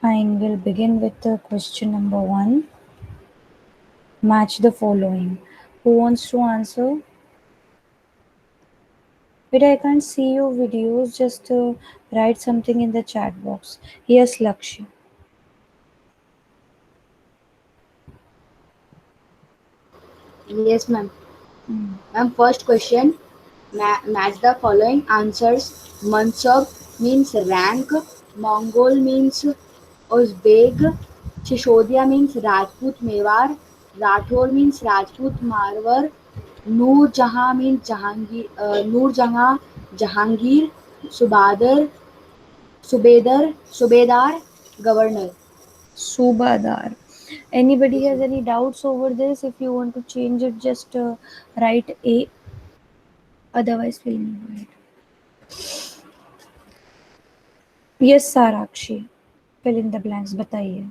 Fine, we'll begin with the question number one. Match the following. Who wants to answer? But I can't see your videos. Just write something in the chat box. Yes, Lakshya. Yes, ma'am. Mm. Ma'am, first question. Match the following answers. Mansab means rank. Mongol means Uzbek. Shishodia means Rajput Mewar. Rathor means Rajput Marwar. Noor Jahan means Noor Jahan Jahangir. Subadar Subedar Governor. Subadar. Anybody Yes, has ma'am. any doubts over this? If you want to change it, just write A. Otherwise, we'll move ahead. Yes, Sarakshi. Fill in the blanks. बताइए.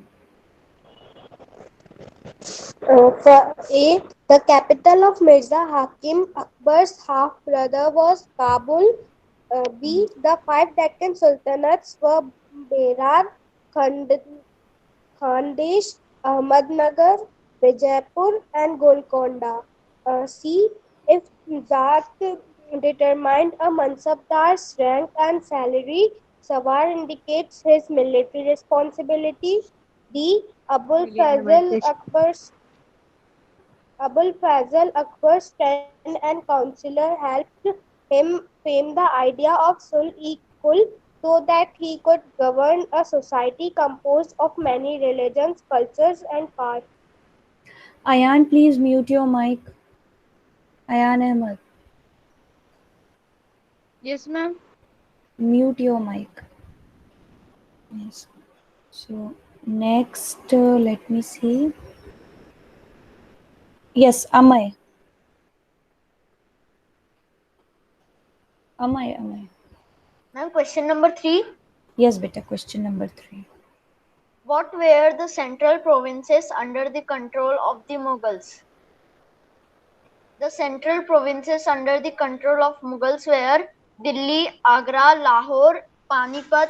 For A, the capital of Mirza Hakim Akbar's half brother was Kabul. B, the five Deccan sultanates were Berar, Khand- Khandesh, Ahmadnagar, Vijaypur, and Golconda. C, if that determined a Mansabdar's rank and salary, Sawar indicates his military responsibility. D, Abul Fazl Akbar's friend and counselor helped him frame the idea of Sul-e-Kul so that he could govern a society composed of many religions, cultures, and castes. Ayan, please mute your mic. Ayan Ahmed, Yes, ma'am. mute your mic. Yes. So next, let me see. Yes, Amay. Amay. Ma'am, question number 3. Yes, beta. Question number three. What were the central provinces under the control of the Mughals? The central provinces under the control of Mughals were Delhi, Agra, Lahore, Panipat,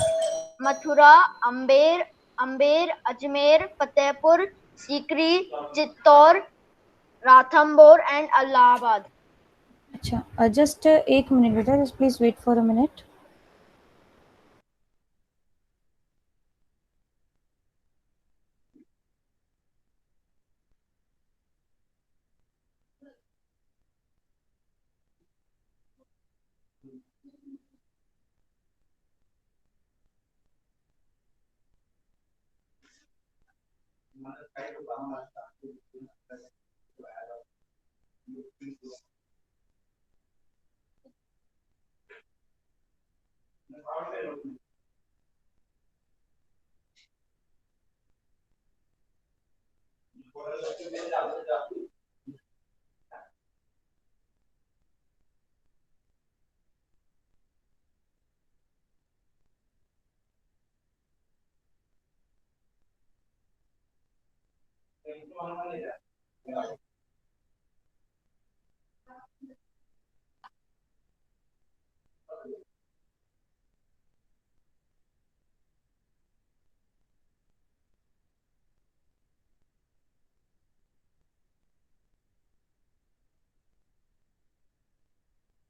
Mathura, Amber, Ajmer, Fatehpur, Sikri, Chittor, Ranthambore, and Allahabad. अच्छा, just एक minute बेटा. Just please wait for a minute.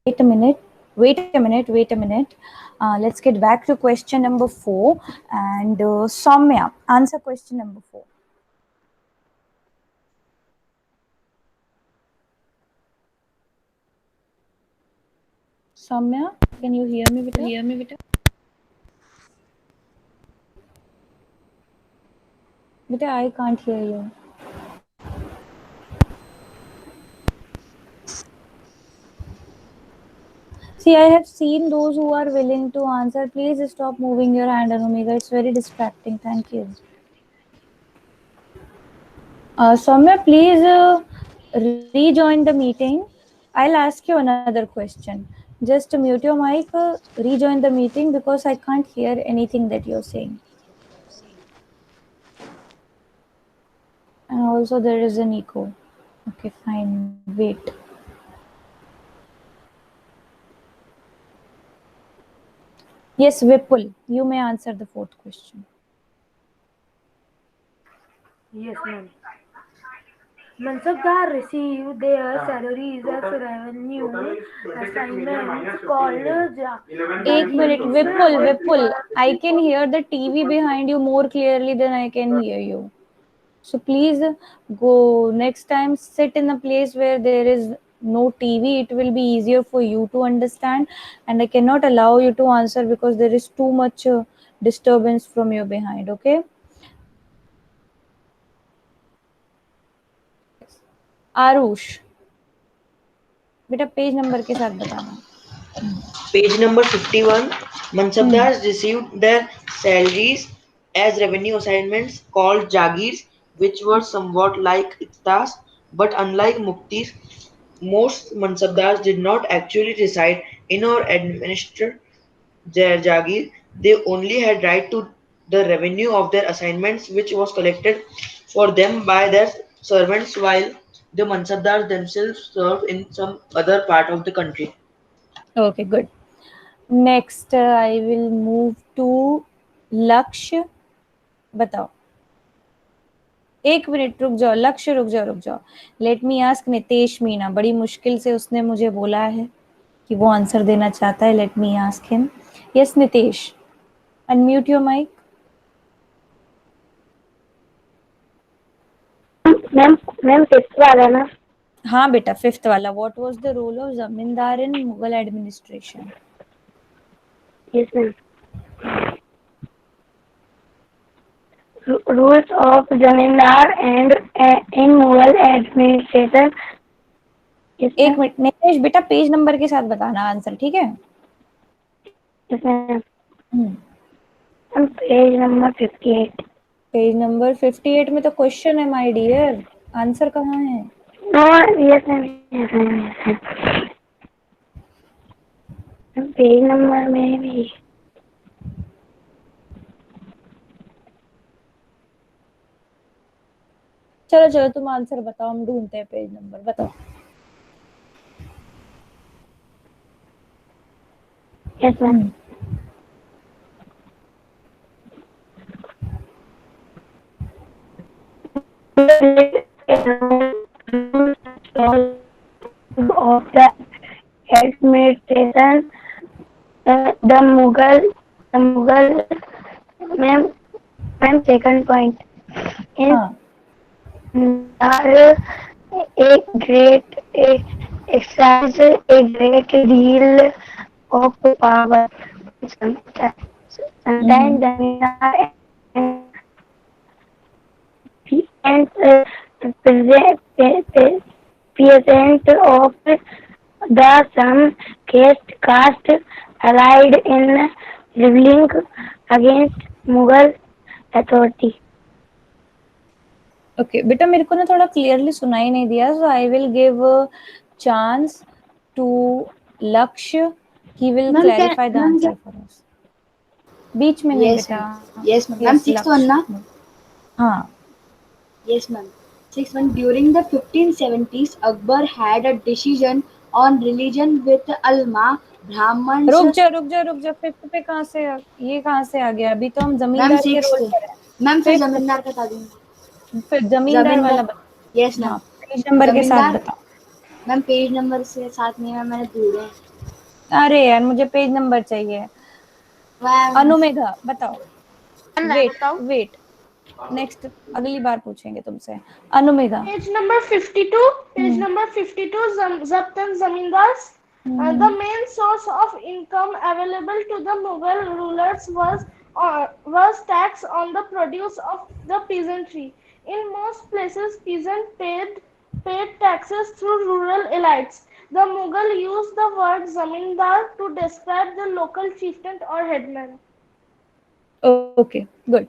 Wait a minute. Wait a minute. Let's get back to question number four. And Soumya, answer question number four. Soumya, can you hear me, beta? Beta, I can't hear you. See, I have seen those who are willing to answer. Please stop moving your hand on Omega. It's very distracting. Thank you. Soumya, please rejoin the meeting. I'll ask you another question. Just mute your mic, rejoin the meeting because I can't hear anything that you're saying. And also, there is an echo. Okay, fine. Wait. Yes, Vipul, you may answer the fourth question. Yes, ma'am. Mansabdar receive their salaries as revenue assignments called एक minute, Vipul, Vipul, I can hear the TV behind you more clearly than I can hear you. So please go next time, sit in a place where there is no TV. It will be easier for you to understand, and I cannot allow you to answer because there is too much disturbance from your behind. Okay. Aarush, बेटा page number के साथ बताना. Page number 51. Mansabdars received their salaries as revenue assignments called Jagirs, which were somewhat like Iktas, but unlike Muktis, most Mansabdars did not actually reside in or administer their Jagir. They only had right to the revenue of their assignments, which was collected for them by their servants, while the Mansabdars themselves served in some other part of the country. Okay, good. Next, I will move to लक्ष्य. बताओ. एक minute रुक जाओ, लक्ष्य रुक जाओ, रुक जाओ. Late me ask Nitesh Meena. बड़ी मुश्किल से उसने मुझे बोला है कि वो आंसर देना चाहता है. Let me ask him. Yes Nitesh, unmute your mic. Ma'am fifth वाला ना. हाँ बेटा, फिफ्थ वाला. What was the role of zamindar in Mughal administration? Yes ma'am. Rules of zamindar and in Mughal administration. एक मिनट नितेश बेटा, पेज नंबर के साथ बताना आंसर, ठीक है? Yes ma'am. Page number 58. Page number 58 में तो क्वेश्चन है माय डियर, आंसर कहाँ है? Yes ma'am, yes ma'am. Page number में भी. चलो चलो तुम आंसर बताओ, हम ढूंढते हैं पेज नंबर. बताओ. Yes ma'am. of the administration, the Mughal, ma'am, second point is a great exercise a great deal of power. Sometimes the and peasant of the some caste allied in rebelling against Mughal authority. Okay बेटा, मेरे को ना थोड़ा clearly सुनाई नहीं दिया, so I will give chance to Lakshya. He will clarify the answer for us. बीच में नहीं बेटा. Yes ma'am. सिक्स्थ वन ना? हाँ. Yes, ma'am. Sixth one. During the 1570s, Akbar had a decision on religion with Alma Brahmins. रुक जा. Fifth पे कहाँ से ये कहाँ से आ गया? अभी तो हम जमींदार के रोल पर हैं. मैम फिर जमींदार बता दूंगी. फिर जमींदार वाला बताओ. Yes ma'am. पेज नंबर के साथ बताओ. मैम पेज नंबर से साथ नहीं मैम, मैंने ढूंढे हैं. अरे यार, मुझे पेज नंबर चाहिए. अनुमेधा बताओ. वेट नेक्स्ट, अगली बार पूछेंगे तुमसे. अनुमेधा. Page number 52. Page number 52. Zabt and Zamindars. The main source of income available to the Mughal rulers was tax on the produce of the peasantry. In most places, peasants paid taxes through rural elites. The Mughal used the word zamindar to describe the local chieftain or headman. Okay, good.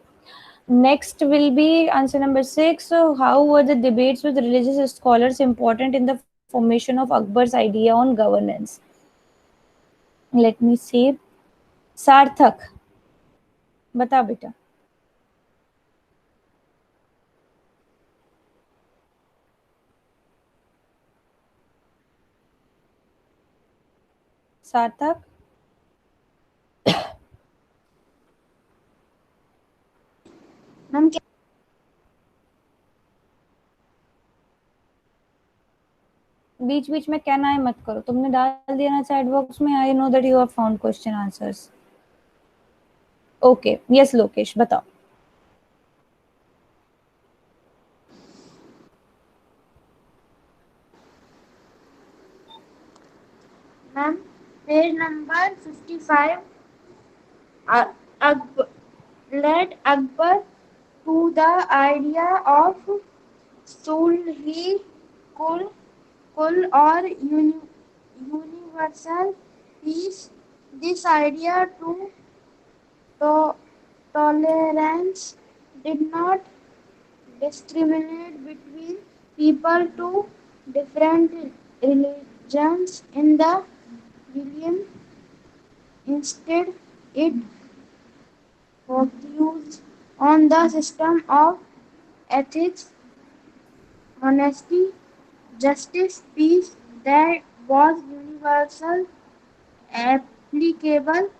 Next will be answer number 6. So, how were the debates with religious scholars important in the formation of Akbar's idea on governance? Let me see. Sarthak, बता बेटा. सार्थक. Ma'am बीच बीच में कहना है मत करो, तुमने डाल दिया ना चैट बॉक्स में, I know that you have found question answers. Okay, yes Lokesh बताओ. Ma'am, page number 55. Led Akbar to the idea of sulhi kul or universal peace. This idea to tolerance did not discriminate between people to different religions in the realm. Instead, it focused on the system of ethics, honesty, justice, peace that was universal, applicable,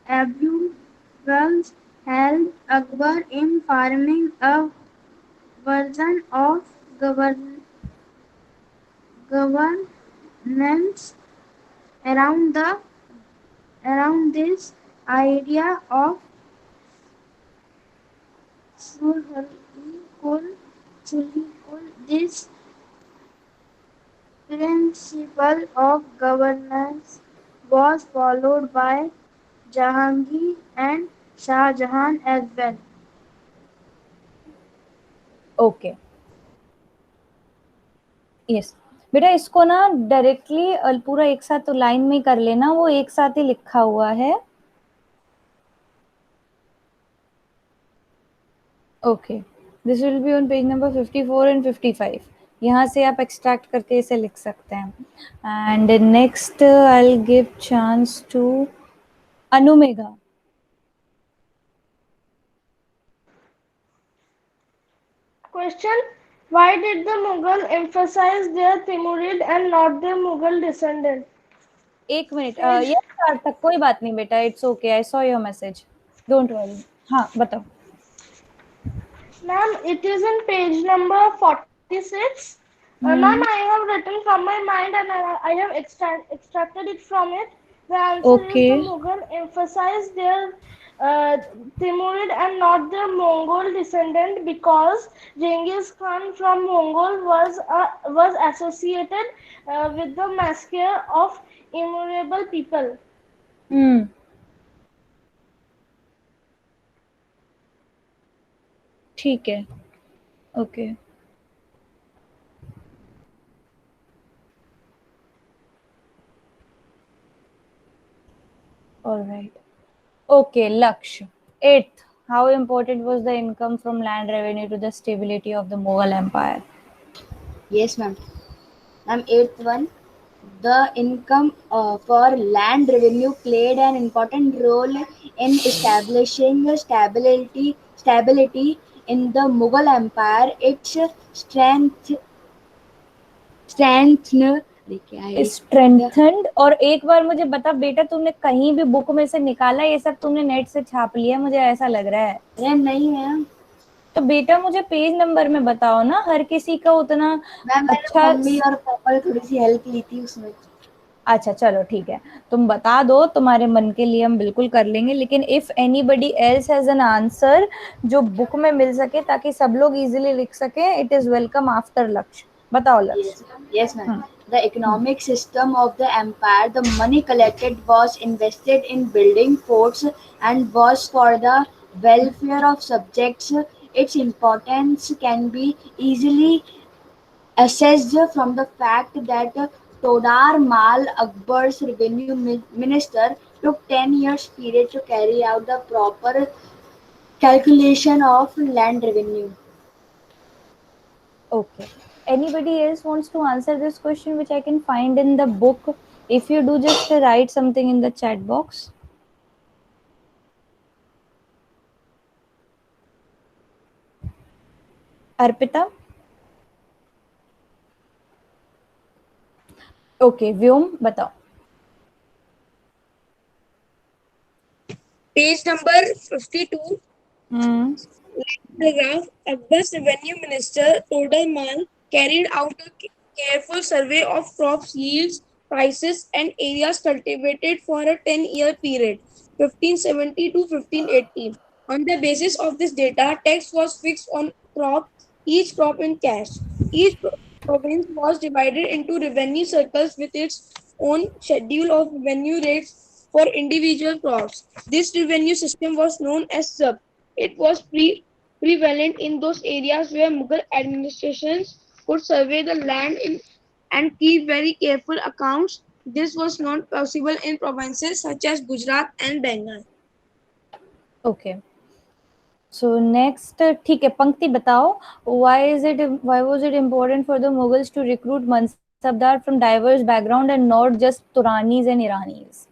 everyone held Akbar in forming a version of governance around this idea of sulhul kul. This principle of governance was followed by Jahangir and Shah Jahan as well. Okay yes बेटा, इसको ना directly पूरा एक साथ तो line में कर लेना, वो एक साथ ही लिखा हुआ है. Okay, this will be on page number 54 and 55. यहाँ से आप एक्सट्रैक्ट करके इसे लिख सकते हैं. And next I will give chance to Anumegha. Question: Why did the Mughal emphasize their Timurid and not their Mughal descendant? एक मिनट, ये स्टार्ट तक कोई बात नहीं बेटा, it's okay, I saw your message, don't worry. हाँ बताओ. Ma'am, it is in page number 46. Ma'am, I have written from my mind and I have extracted it from it. The answer Okay. is the Mughal emphasized their Timurid and not their Mongol descendant because Genghis Khan from Mongol was associated with the massacre of innumerable people. ठीक है. Okay all right. Okay, Laksh. Eighth, how important was the income from land revenue to the stability of the Mughal Empire? Yes, ma'am. Ma'am, eighth one. The income for land revenue played an important role in establishing stability in the Mughal Empire. Its Strengthened. और एक बार मुझे बता बेटा, तुमने कहीं भी book में से निकाला, ये सब तुमने नेट से छाप लिया, मुझे ऐसा लग रहा है. अरे नहीं मैम. तो बेटा मुझे पेज नंबर में बताओ ना, हर किसी का उतना अच्छा. मम्मी और पापा ने थोड़ी सी हेल्प ली थी उसमें. अच्छा चलो ठीक है, तुम बता दो, तुम्हारे मन के लिए हम बिल्कुल कर लेंगे, लेकिन if anybody else has an answer जो बुक में मिल सके ताकि सब लोग इजीली लिख सके, इट इज वेलकम आफ्टर लक्ष्य. बताओ लक्ष्य. Yes, ma'am. The economic system of the empire, the money collected was invested in building forts and was for the welfare of subjects. Its importance can be easily assessed from the fact that Todar Mal, Akbar's revenue minister, took 10 years period to carry out the proper calculation of land revenue. Okay. Anybody else wants to answer this question which I can find in the book? If you do, just write something in the chat box. Arpita? Okay, Vyom, बताओ. Page number 52. Paragraph: Akbar's revenue minister Todar Mal carried out a careful survey of crops yields, prices, and areas cultivated for a 10-year period, 1570 to 1580. On the basis of this data, tax was fixed on each crop in cash. Each province was divided into revenue circles with its own schedule of revenue rates for individual crops. This revenue system was known as SUB. It was prevalent in those areas where Mughal administrations could survey the land and keep very careful accounts. This was not possible in provinces such as Gujarat and Bengal. Okay. So next, ठीक है, पंक्ति बताओ. Why was it important for the Mughals to recruit Mansabdar from diverse background and not just Turanis and Iranis?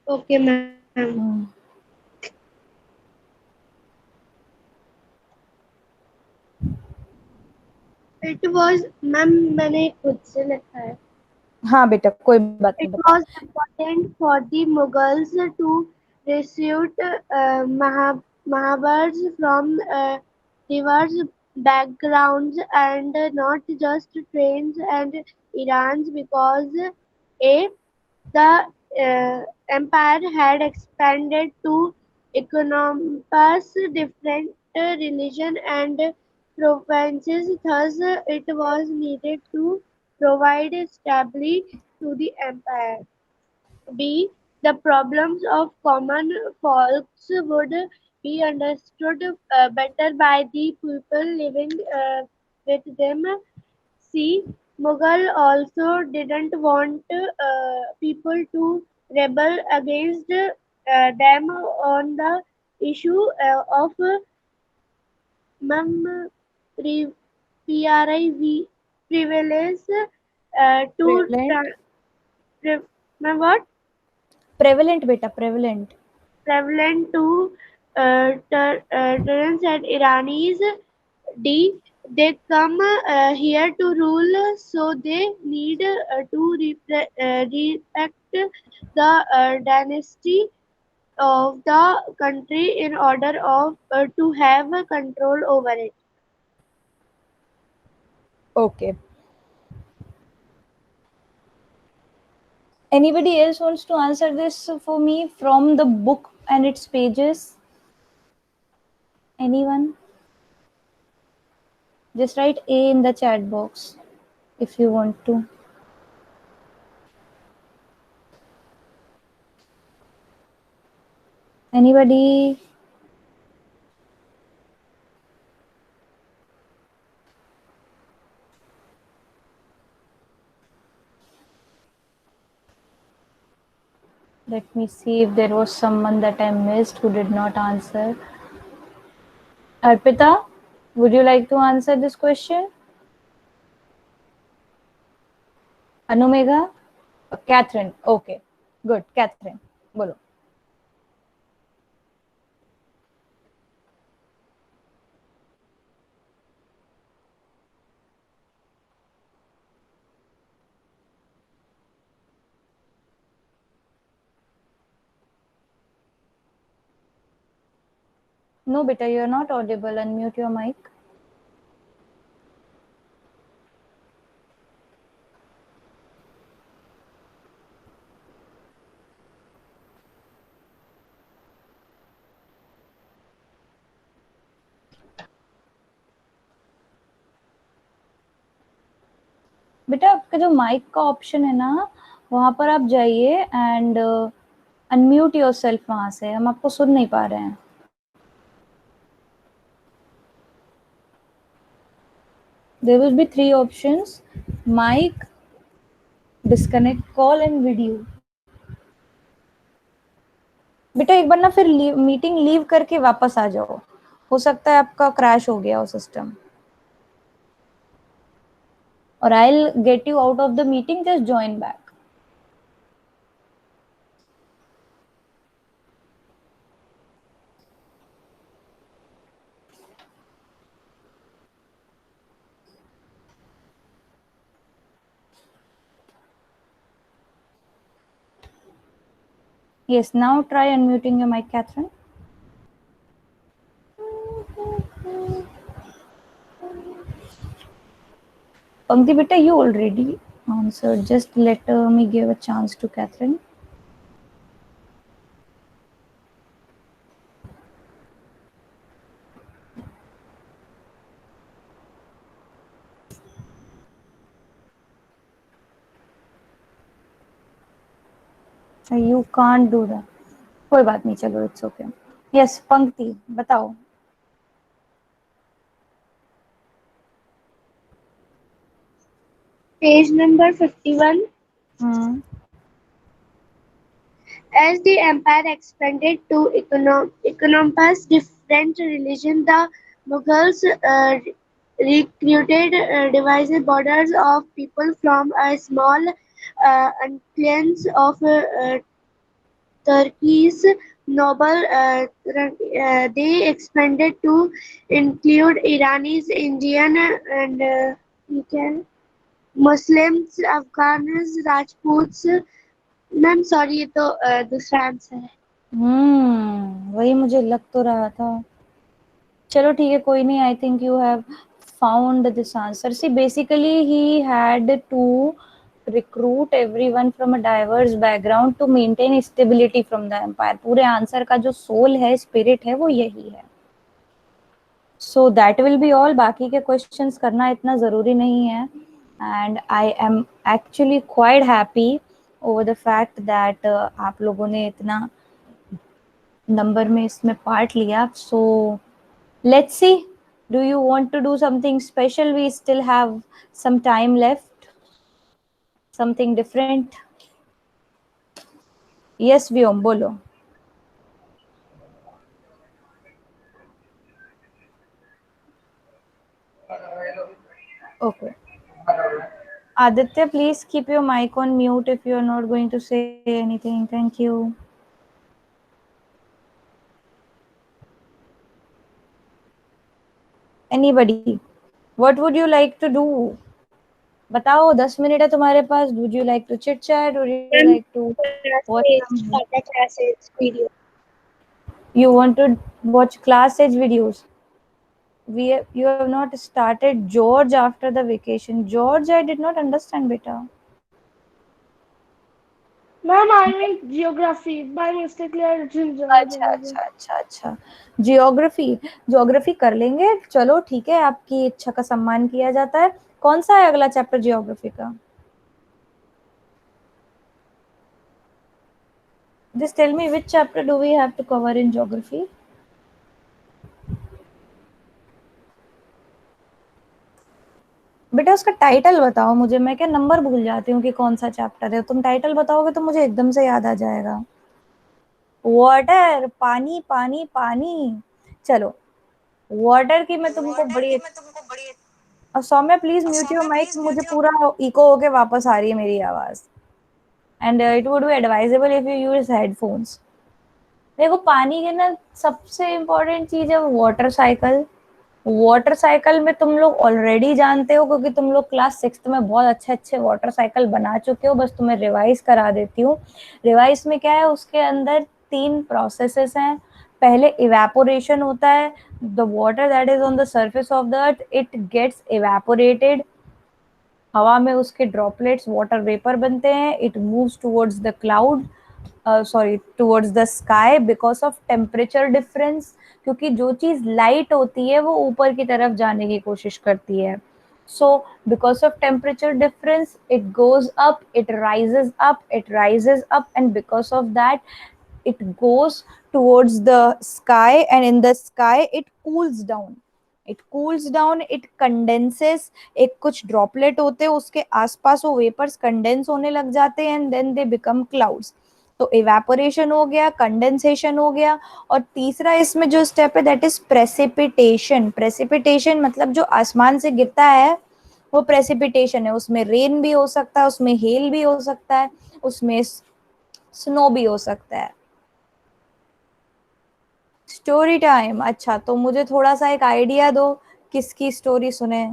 Okay, ma'am. It was, ma'am मैंने खुद से लिखा है. हाँ बेटा, कोई बात नहीं, It बताओ. was important for the Mughals to recruit Mahabharats from diverse backgrounds and not just trains and Irans because a the empire had expanded to encompass different religion and provinces. Thus, it was needed to provide stability to the empire. B. The problems of common folks would be understood better by the people living with them. C. Mughal also didn't want people to rebel against them on the issue of mem- pre- prevalence to Prevalent. what? Prevalent बेटा, prevalent. Prevalent to Turks and Iranis. D. They come here to rule, so they need to respect the dynasty of the country in order to have control over it. Okay. Anybody else wants to answer this for me from the book and its pages? Anyone? Just write A in the chat box if you want to. Anybody? Let me see if there was someone that I missed who did not answer. Arpita, would you like to answer this question? Anumega? Catherine. Okay. Good. Catherine. Bolo. No, beta, you're not audible. Unmute your mic. बेटा आपका जो mic का option है ना, वहां पर आप जाइए एंड अनम्यूट योरसेल्फ. वहां से हम आपको सुन नहीं पा रहे हैं. There will be 3 options: mic, disconnect call and video. बेटा एक बार ना फिर मीटिंग लीव करके वापस आ जाओ. हो सकता है आपका क्रैश हो गया हो system. Or I'll get you out of the meeting, just join back. Yes, now try unmuting your mic, Catherine. Pankti beta, you already answered. Just let me give a chance to Catherine. You can't do that. कोई बात नहीं, चलो, it's okay. Yes पंक्ति बताओ. Page number 51. As the empire expanded to encompass different religions, the Mughals recruited divided borders of people from a small enclaves of Turkey's noble. They expanded to include Iranis, Indian, and Muslims, Afghans, Rajputs. Ma'am sorry, ये तो दूसरा answer है. वही मुझे लग तो रहा था. चलो ठीक है, कोई नहीं. I think you have found this answer. See, basically he had to recruit everyone from a diverse background to maintain stability from the empire. पूरे आंसर का जो सोल है, स्पिरिट है, वो यही है. So that will be all. बाकी के क्वेश्चंस करना इतना ज़रूरी नहीं है. And I am actually quite happy over the fact that आप लोगों ने इतना नंबर में इसमें पार्ट लिया. So let's see. Do you want to do something special? We still have some time left. Something different. Yes, Vyom, bolo. Okay. Aditya, please keep your mic on mute if you are not going to say anything. Thank you. Anybody? What would you like to do? बताओ, 10 minute है तुम्हारे पास. Would you like to chit chat? Would you like to watch some? video. You want to watch class age videos? You have not started George after the vacation. George, I did not understand, beta. Ma'am, I mean geography. By mistake, I written अच्छा. Geography कर लेंगे. चलो ठीक है, आपकी इच्छा का सम्मान किया जाता है. कौन सा है अगला चैप्टर जियोग्राफी का? Just tell me which chapter do we have to cover in geography? बेटा उसका टाइटल बताओ मुझे. मैं क्या नंबर भूल जाती हूँ कि कौन सा चैप्टर है. तुम टाइटल बताओगे तो मुझे एकदम से याद आ जाएगा. वाटर, पानी पानी पानी. चलो, वाटर की मैं तुमको बड़ी. और Saumya please mute your mic. मुझे पूरा इको होके वापस आ रही है मेरी आवाज. And it would be advisable if you use headphones. देखो, पानी के ना सबसे इम्पोर्टेंट चीज है वाटर साइकिल. वाटर साइकिल में तुम लोग ऑलरेडी जानते हो, क्योंकि तुम लोग क्लास 6 में बहुत अच्छे अच्छे वाटर साइकिल बना चुके हो. बस तुम्हें रिवाइज करा देती हूँ. रिवाइज में क्या है, उसके अंदर 3 प्रोसेसेस हैं. पहले इवेपोरेशन होता है. The water that is on the surface of the earth, it gets evaporated. हवा में उसके ड्रॉपलेट्स वाटर वेपर बनते हैं. It moves towards the cloud, towards the sky because of temperature difference. क्योंकि जो चीज लाइट होती है वो ऊपर की तरफ जाने की कोशिश करती है. So because of temperature difference, it goes up, it rises up, and because of that, it goes towards the sky, and in the sky it cools down. It condenses. एक कुछ ड्रॉपलेट होते हैं उसके आसपास, वो वेपर्स कंडेंस होने लग जाते हैं, and then they become clouds. तो इवेपोरेशन हो गया, कंडेंसेशन हो गया. और तीसरा इसमें जो स्टेप है दैट इज प्रेसिपिटेशन. प्रेसिपिटेशन मतलब जो आसमान से गिरता है वो प्रेसिपिटेशन है. उसमें रेन भी हो सकता है, उसमें हेल भी हो सकता है, उसमें स्नो भी हो सकता है. Story time. अच्छा, तो मुझे थोड़ा सा एक आइडिया दो किसकी स्टोरी सुने.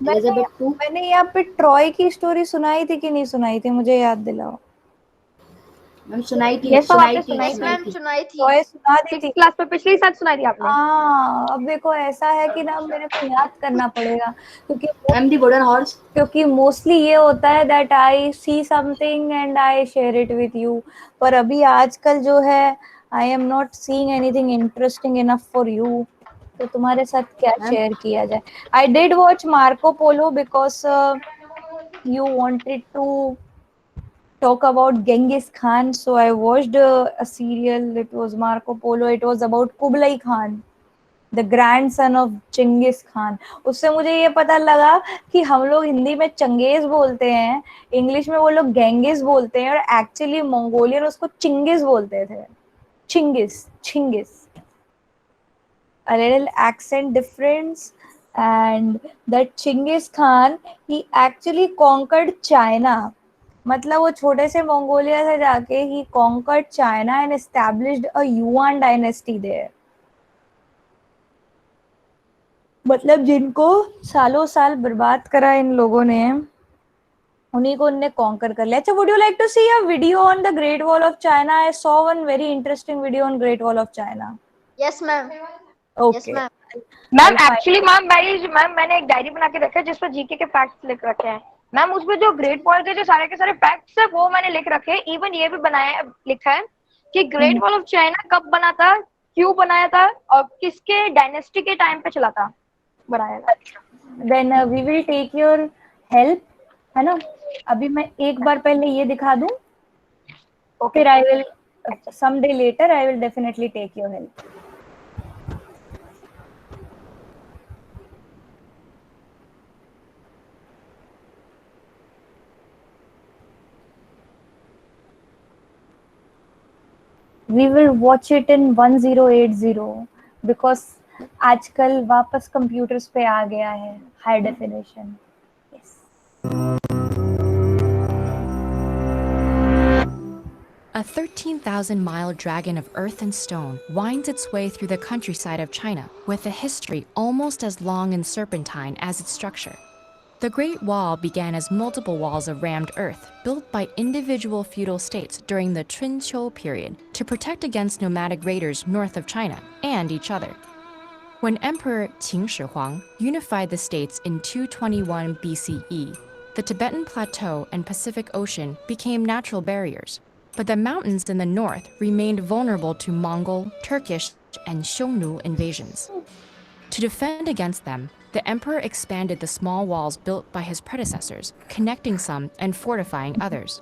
मैंने यहाँ पे ट्रॉय की स्टोरी सुनाई थी कि नहीं सुनाई थी, मुझे याद दिलाओ. मैम सुनाई थी Yes, ma'am, आपने सुनाई थी सुनाई Yes, थी। ma'am, सुनाई थी। तो सुना दी थी। 6th क्लास में पिछले साल सुनाई थी आपने। हाँ, अब देखो ऐसा है कि ना मेरे को याद करना पड़ेगा क्योंकि मैम दी वुडन हॉर्स। क्योंकि मोस्टली ये होता है that I see something and I share it with you, पर अभी आजकल जो है I am not seeing anything interesting enough for you, तो तुम्हारे साथ क्या मैम शेयर किया जाए। I did watch Marco Polo because you wanted to talk about Genghis Khan, so I watched a serial. It was Marco Polo. It was about Kublai Khan, the grandson of Genghis Khan. उससे मुझे ये पता लगा कि हम लोग हिंदी में Genghis बोलते हैं, इंग्लिश में वो लोग गेंगिस बोलते हैं, और एक्चुअली मंगोलियन उसको चिंगिस बोलते थे। Chingis, Chingis, a little accent difference. And that Chinggis Khan, he actually conquered China. मतलब वो छोटे से मंगोलिया से जाके he conquered China and established a Yuan dynasty there. मतलब जिनको सालों साल बर्बाद करा इन लोगों ने, उन्हीं को उनने कॉन्कर कर लिया। अच्छा, would you like to see a video on the Great Wall of China? I saw one very interesting video on Great Wall of China. Yes, ma'am. Yes, Okay. ma'am. Ma'am actually ma'am मैंने एक diary बना के रखा है जिसमें GK के facts लिख रखे हैं। मैम उसमें जो ग्रेट वॉल के जो सारे के सारे फैक्ट्स है वो मैंने लिख रखे हैं। इवन ये भी बनाया लिखा है कि ग्रेट वॉल ऑफ चाइना कब बना था, क्यों बनाया था और किसके डायनेस्टी के टाइम पे चला था, बनाया था। Then we will take your help, है ना। अभी मैं एक बार पहले ये दिखा दूं, फिर I will someday later I will definitely take your help. We will watch it in 1080 because आजकल वापस कंप्यूटर्स पे आ गया है high definition. A 13,000-mile dragon of earth and stone winds its way through the countryside of China, with a history almost as long and serpentine as its structure. The Great Wall began as multiple walls of rammed earth built by individual feudal states during the Qin-Qiu period to protect against nomadic raiders north of China and each other. When Emperor Qin Shi Huang unified the states in 221 BCE, the Tibetan Plateau and Pacific Ocean became natural barriers, but the mountains in the north remained vulnerable to Mongol, Turkish, and Xiongnu invasions. To defend against them, the emperor expanded the small walls built by his predecessors, connecting some and fortifying others.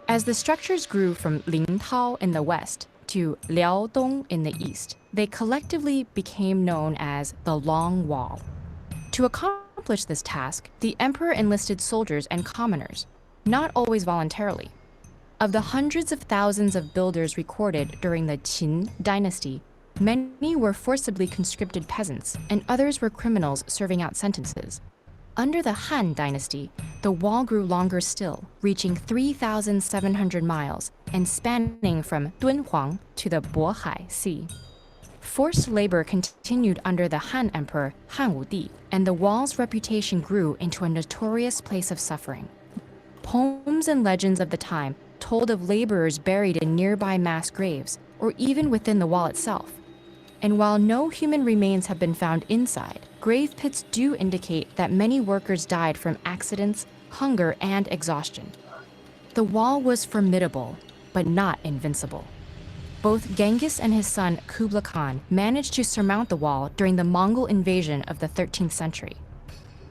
As the structures grew from Lingtao in the west to Liaodong in the east, they collectively became known as the Long Wall. To accomplish this task, the emperor enlisted soldiers and commoners, not always voluntarily. Of the hundreds of thousands of builders recorded during the Qin dynasty, many were forcibly conscripted peasants, and others were criminals serving out sentences. Under the Han dynasty, the wall grew longer still, reaching 3,700 miles and spanning from Dunhuang to the Bohai Sea. Forced labor continued under the Han Emperor Han Wudi, and the wall's reputation grew into a notorious place of suffering. Poems and legends of the time told of laborers buried in nearby mass graves, or even within the wall itself. And while no human remains have been found inside, grave pits do indicate that many workers died from accidents, hunger, and exhaustion. The wall was formidable, but not invincible. Both Genghis and his son Kublai Khan managed to surmount the wall during the Mongol invasion of the 13th century.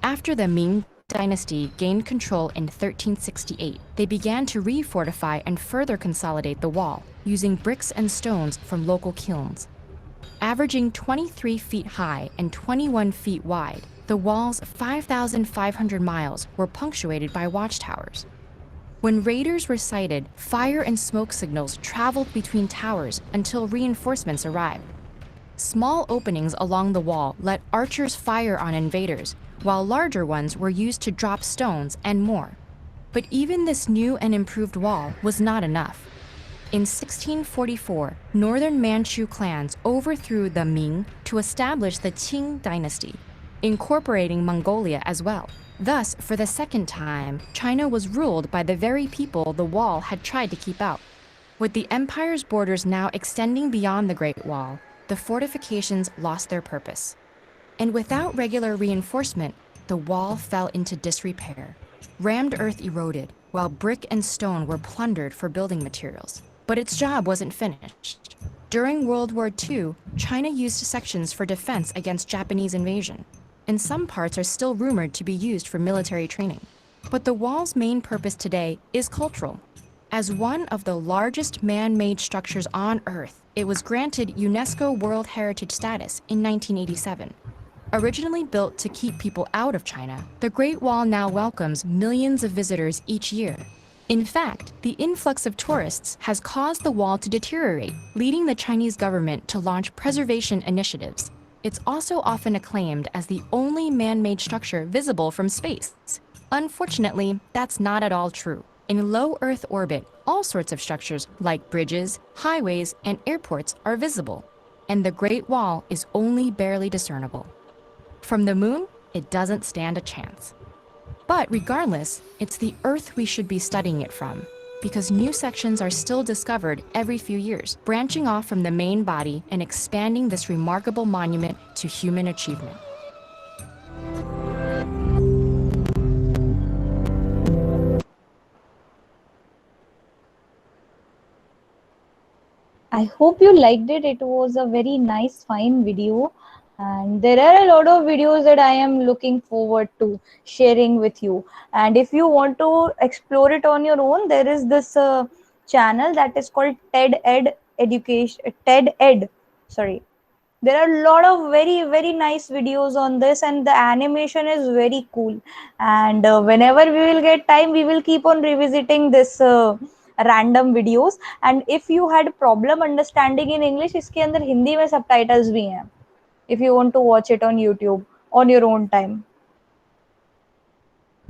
After the Ming dynasty gained control in 1368, they began to refortify and further consolidate the wall, using bricks and stones from local kilns. Averaging 23 feet high and 21 feet wide, the wall's 5,500 miles were punctuated by watchtowers. When raiders were sighted, fire and smoke signals traveled between towers until reinforcements arrived. Small openings along the wall let archers fire on invaders, while larger ones were used to drop stones and more. But even this new and improved wall was not enough. In 1644, northern Manchu clans overthrew the Ming to establish the Qing dynasty, incorporating Mongolia as well. Thus, for the second time, China was ruled by the very people the wall had tried to keep out. With the empire's borders now extending beyond the Great Wall, the fortifications lost their purpose. And without regular reinforcement, the wall fell into disrepair. Rammed earth eroded, while brick and stone were plundered for building materials. But its job wasn't finished. During World War II, China used sections for defense against Japanese invasion, and some parts are still rumored to be used for military training. But the wall's main purpose today is cultural. As one of the largest man-made structures on Earth, it was granted UNESCO World Heritage status in 1987. Originally built to keep people out of China, the Great Wall now welcomes millions of visitors each year. In fact, the influx of tourists has caused the wall to deteriorate, leading the Chinese government to launch preservation initiatives. It's also often acclaimed as the only man-made structure visible from space. Unfortunately, that's not at all true. In low Earth orbit, all sorts of structures like bridges, highways, and airports are visible, and the Great Wall is only barely discernible. From the moon, it doesn't stand a chance. But regardless, it's the Earth we should be studying it from, because new sections are still discovered every few years, branching off from the main body and expanding this remarkable monument to human achievement. I hope you liked it. It was a very nice, fine video. And there are a lot of videos that I am looking forward to sharing with you. And if you want to explore it on your own, there is this channel that is called TED Ed Education, TED Ed, sorry. There are a lot of very, very nice videos on this, and the animation is very cool. And whenever we will get time, we will keep on revisiting this random videos. And if you had problem understanding in English, इसके अंदर हिंदी में subtitles भी हैं. If you want to watch it on YouTube on your own time.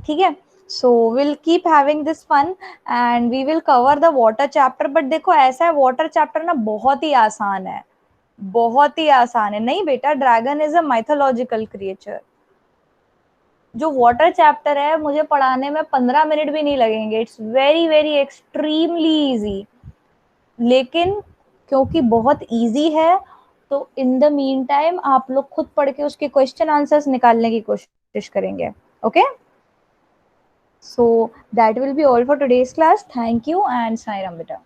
ठीक है? So we'll keep having this fun and we will cover the water chapter. But देखो ऐसा है, water chapter ना बहुत ही आसान है. बहुत ही आसान है. नहीं बेटा, dragon is a mythological creature. जो वाटर चैप्टर है मुझे पढ़ाने में 15 मिनट भी नहीं लगेंगे. It's very very extremely easy. लेकिन क्योंकि बहुत इजी है तो इन द मीन टाइम आप लोग खुद पढ़ के उसके क्वेश्चन आंसर्स निकालने की कोशिश करेंगे. Okay, so that will be all for today's class. Thank you and Sai Ram बेटा.